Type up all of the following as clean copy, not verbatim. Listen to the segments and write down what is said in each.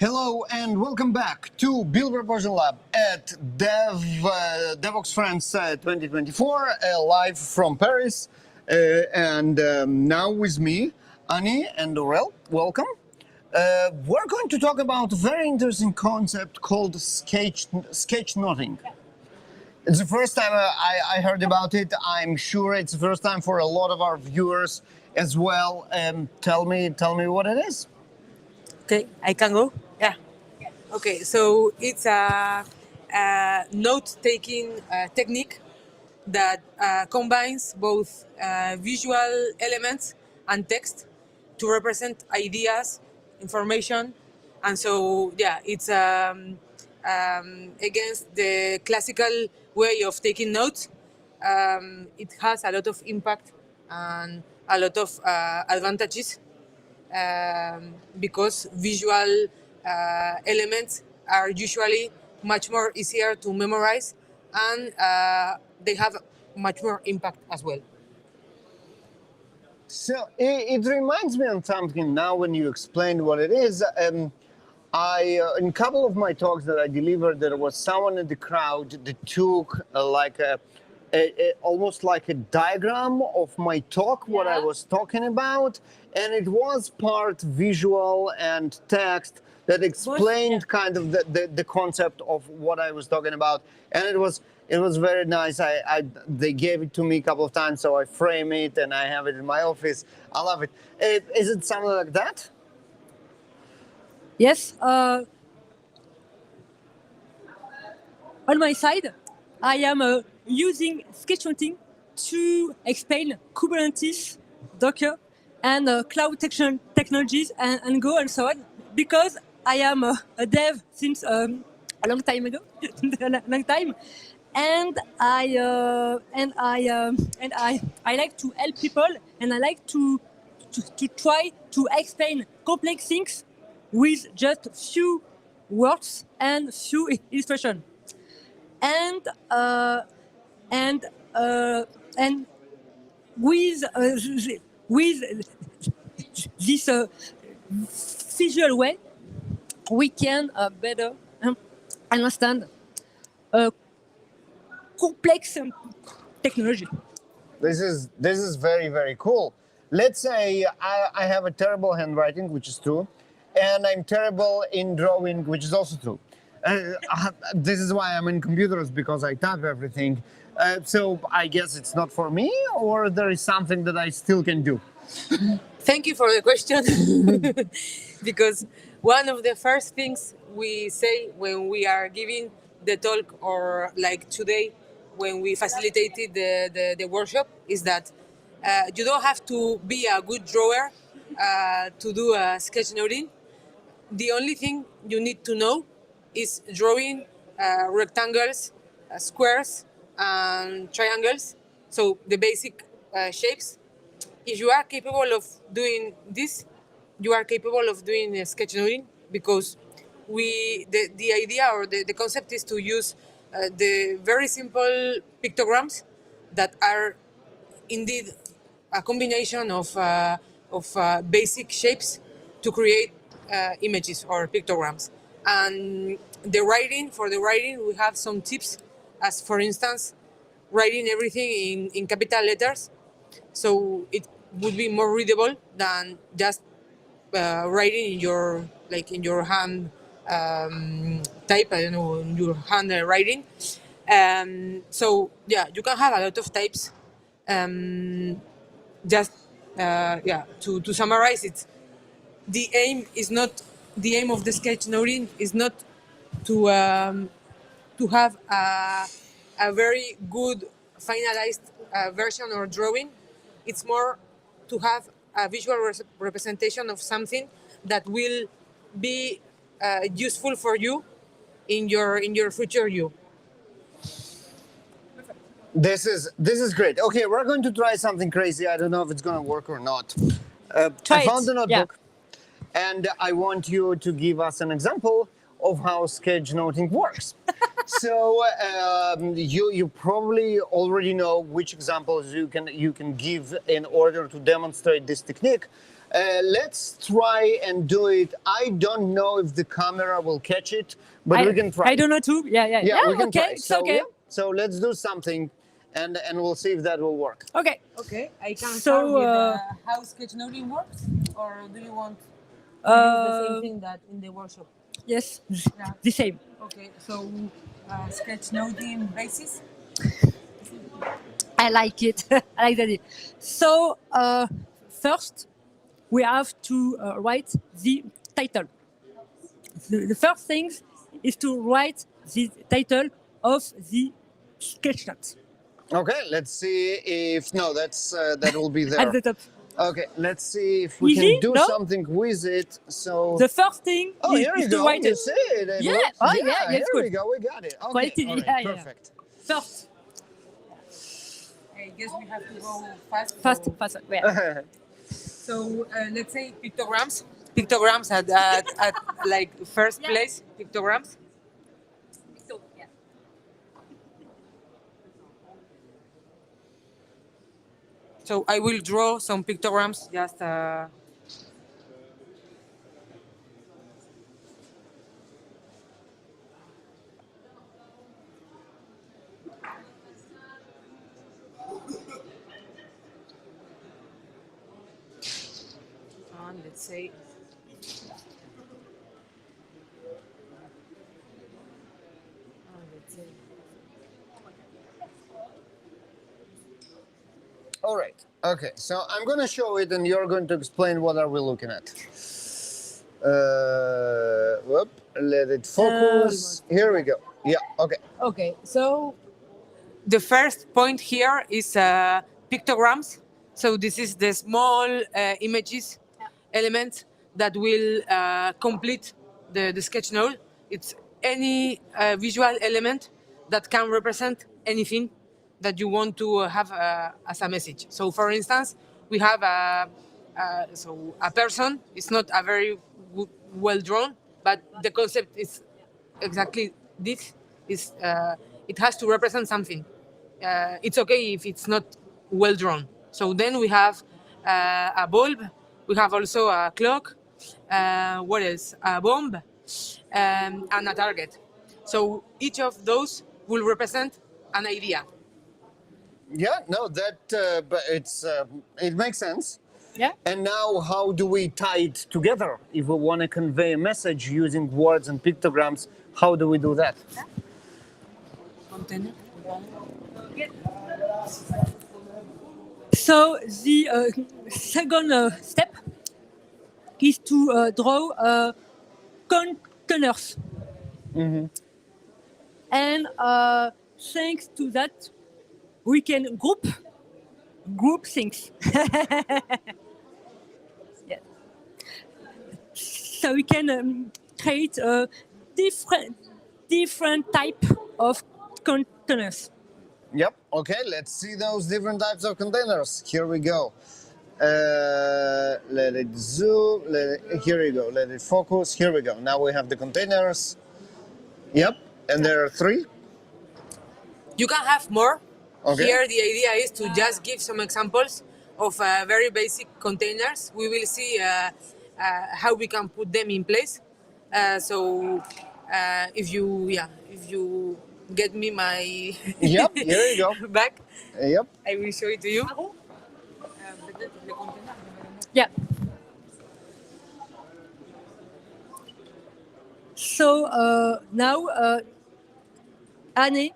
Hello and welcome back to Build Propulsion Lab at Devoxx France 2024, live from Paris. Now with me, Ane and Aurélie. Welcome. We're going to talk about a very interesting concept called sketchnoting. It's the first time I heard about it. I'm sure it's the first time for a lot of our viewers as well. Tell me what it is. Okay, I can go. Yeah. Okay, so it's a note-taking technique that combines both visual elements and text to represent ideas, information, and so it's against the classical way of taking notes. It has a lot of impact and a lot of advantages. Because visual elements are usually much more easier to memorize and they have much more impact as well. So it reminds me of something now when you explained what it is. In a couple of my talks that I delivered, there was someone in the crowd that took almost like a diagram of my talk, what I was talking about, and it was part visual and text that explained kind of the concept of what I was talking about, and it was very nice. They gave it to me a couple of times, so I frame it and I have it in my office. I love it. Is it something like that? Yes. On my side, I am using sketchnoting to explain Kubernetes, Docker, and cloud technologies and Go and so on, because I am a dev since a long time ago, and I like to help people, and I like to try to explain complex things with just few words and few illustrations. And with this visual way, we can better understand complex technology. This is very, very cool. Let's say I have a terrible handwriting, which is true, and I'm terrible in drawing, which is also true. This is why I'm in computers, because I type everything. So I guess it's not for me, or there is something that I still can do. Thank you for the question. Because one of the first things we say when we are giving the talk, or like today when we facilitated the workshop, is that you don't have to be a good drawer to do a sketchnoting. The only thing you need to know is drawing rectangles, squares, and triangles. So the basic shapes. If you are capable of doing this, you are capable of doing sketchnoting, because the idea or the concept is to use the very simple pictograms that are indeed a combination of basic shapes to create images or pictograms. And for the writing, we have some tips, as for instance, writing everything in capital letters, so it would be more readable than just writing in your hand type. I don't know, in your hand writing. So you can have a lot of types. To summarize it, the aim of the sketchnoting is not to have a very good finalized version or drawing. It's more to have a visual representation of something that will be useful for you in your future you. This is great. Okay, we're going to try something crazy. I don't know if it's going to work or not. I found a notebook, and I want you to give us an example of how sketchnoting works. So you probably already know which examples you can give in order to demonstrate this technique. Let's try and do it. I don't know if the camera will catch it, but we can try. I don't know too. Yeah, We can okay, try. it's So, okay. so let's do something, and we'll see if that will work. Okay. Okay, I can So, start with how sketchnoting works, or do you want to use the same thing that in the workshop? Yes, Yeah. the same. Okay, so sketchnoting basis. I like it. I like that. So first, we have to write the title. The first thing is to write the title of the sketchnote Okay, let's see if that will be there. at the top. Okay, let's see if we Easy, can do no? something with it. So The first thing oh, is, here is you to go. write You it. see it. It Yeah, looks- oh, yeah, here it's good. we go. We got it. Okay, Quite easy, all right, yeah, yeah. perfect. First, I guess we have to go fast. fast, So, fast. Yeah. so let's say pictograms. Pictograms at like first place. Pictograms. So I will draw some pictograms. Just and let's say. Let's say. All right. Okay. So I'm going to show it, and you're going to explain what are we looking at. Whoop. Let it focus. Here we go. Yeah. Okay. Okay, so the first point here is pictograms. So this is the small images element that will complete the sketch note. It's any visual element that can represent anything that you want to have as a message. So for instance, we have a person. It's not a very well drawn, but the concept is exactly this. Is it has to represent something. It's okay if it's not well drawn. So then we have a bulb. We have also a clock. What else? A bomb and a target. So each of those will represent an idea. Yeah. No. But it makes sense. Yeah. And now, how do we tie it together? If we want to convey a message using words and pictograms, how do we do that? Container. So the second step is to draw containers. And thanks to that, we can group things. Yeah. So we can create a different type of containers. Yep. Okay. Let's see those different types of containers. Here we go. Let it zoom. Here we go. Let it focus. Here we go. Now we have the containers. Yep. And there are 3. You can have more. Okay. Here, the idea is to just give some examples of very basic containers. We will see how we can put them in place. So, if you get me my Yep. Here you go. back, Yep. I will show it to you. Yeah. So now Ane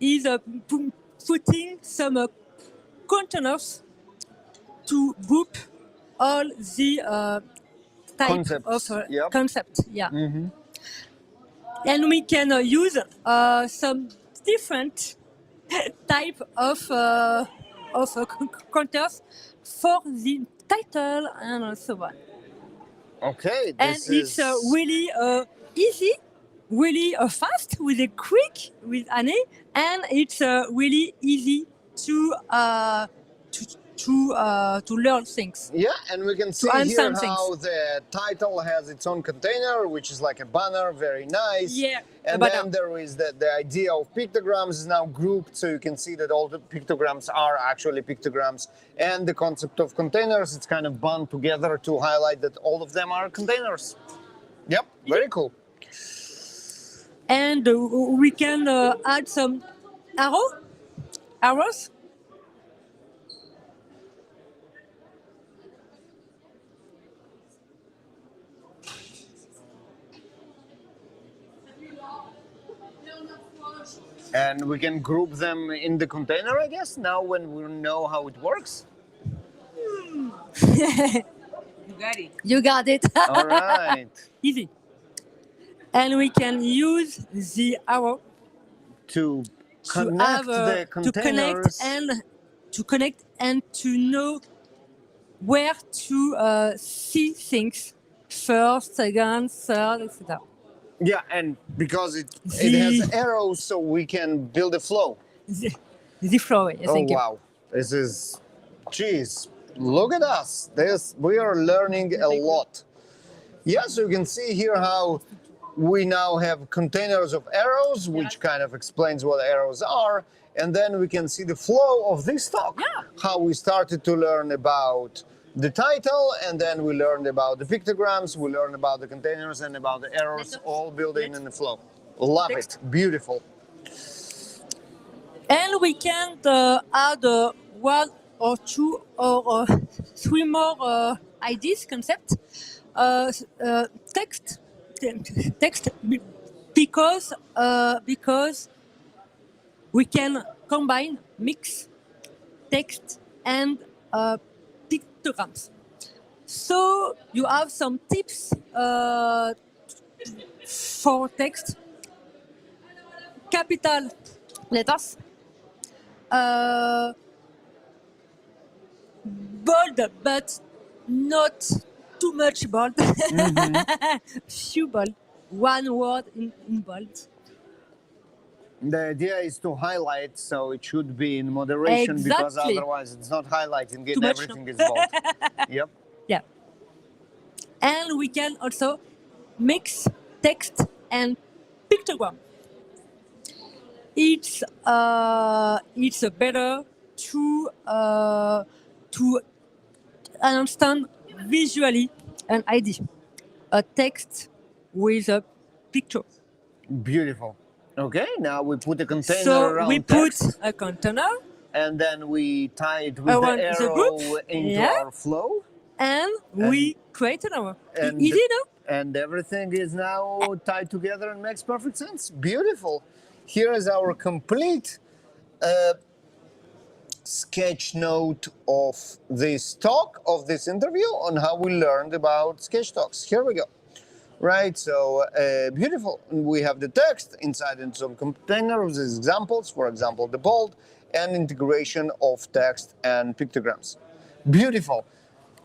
is putting some containers to group all the type Concepts, of yep. concept. Yeah. And we can use some different type of containers for the title and so on. Okay. And This it's is really easy, really fast, really quick with Ane, and it's really easy to to learn things. Yeah, and we can see here understand how things. the title has its own container, which is like a banner, very nice. Yeah, And a then banner. there is the idea of pictograms is now grouped, so you can see that all the pictograms are actually pictograms. And the concept of containers, it's kind of bound together to highlight that all of them are containers. Yep, very cool. And we can add some arrows. And we can group them in the container, I guess, now when we know how it works. You got it. You got it. All right. Easy. And we can use the arrow To to connect have the to containers. connect and to know where to see things first, second, third, etc. Yeah, and because it has arrows, so we can build a flow. The flow. Yes, Oh thank you. wow, this is, geez, look at us. We are learning a lot. Yeah, so you can see here how we now have containers of arrows, which kind of explains what arrows are, and then we can see the flow of this talk. Yeah. How we started to learn about the title, and then we learned about the pictograms, we learned about the containers and about the arrows, all built in the flow. Love it, beautiful. And we can add one or two or three more ideas, concept, text, because we can combine, mix text and pictograms. So you have some tips for text. Capital letters. Bold, but not too much bold. Few bold. One word in bold. The idea is to highlight, so it should be in moderation because Exactly. otherwise it's not highlighting Too and much, everything no? is bold. Yep. Yeah. And we can also mix text and pictogram. It's better to understand visually an idea, a text with a picture. Beautiful. Okay, now we put a container So around we put text, a container and then we tie it with around the the arrow group, into yeah. our flow, and we create an hour. and- Easy, no? and everything is now tied together and makes perfect sense. Beautiful. Here is our complete sketch note of this talk, of this interview, on how we learned about sketch talks. Here we go. Right, so beautiful. We have the text inside in some containers as examples, for example, the bold, and integration of text and pictograms. Beautiful.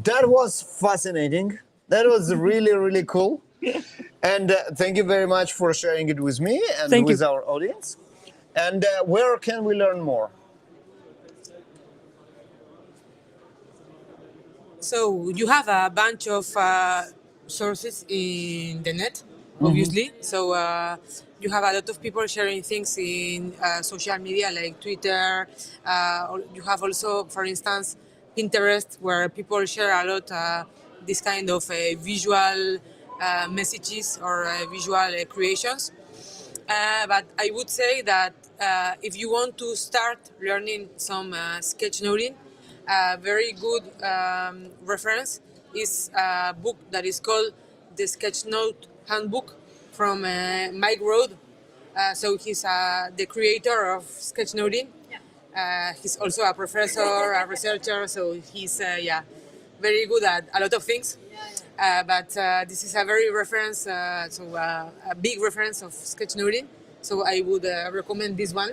That was fascinating. That was really, really cool. And thank you very much for sharing it with me and Thank with you. our audience. And where can we learn more? So you have a bunch of sources in the net, obviously. So you have a lot of people sharing things in social media like Twitter. Or you have also, for instance, Pinterest, where people share a lot this kind of visual messages or visual creations. But I would say that if you want to start learning some sketchnoting, a very good reference is a book that is called the Sketchnote Handbook from Mike Road. So he's the creator of sketchnoting. He's also a professor, a researcher, so he's very good at a lot of things. But this is a very reference, a big reference of sketchnoting. So I would recommend this one.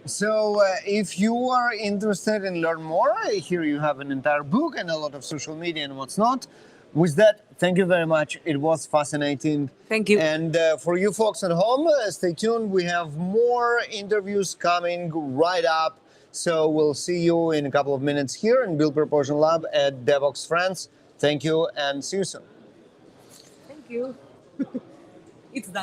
So if you are interested in learn more, here you have an entire book and a lot of social media and what's not. With that, thank you very much. It was fascinating. Thank you. And for you folks at home, stay tuned. We have more interviews coming right up. So we'll see you in a couple of minutes here in Build Propulsion Lab at Devoxx France. Thank you and see you soon. Thank you. It's done.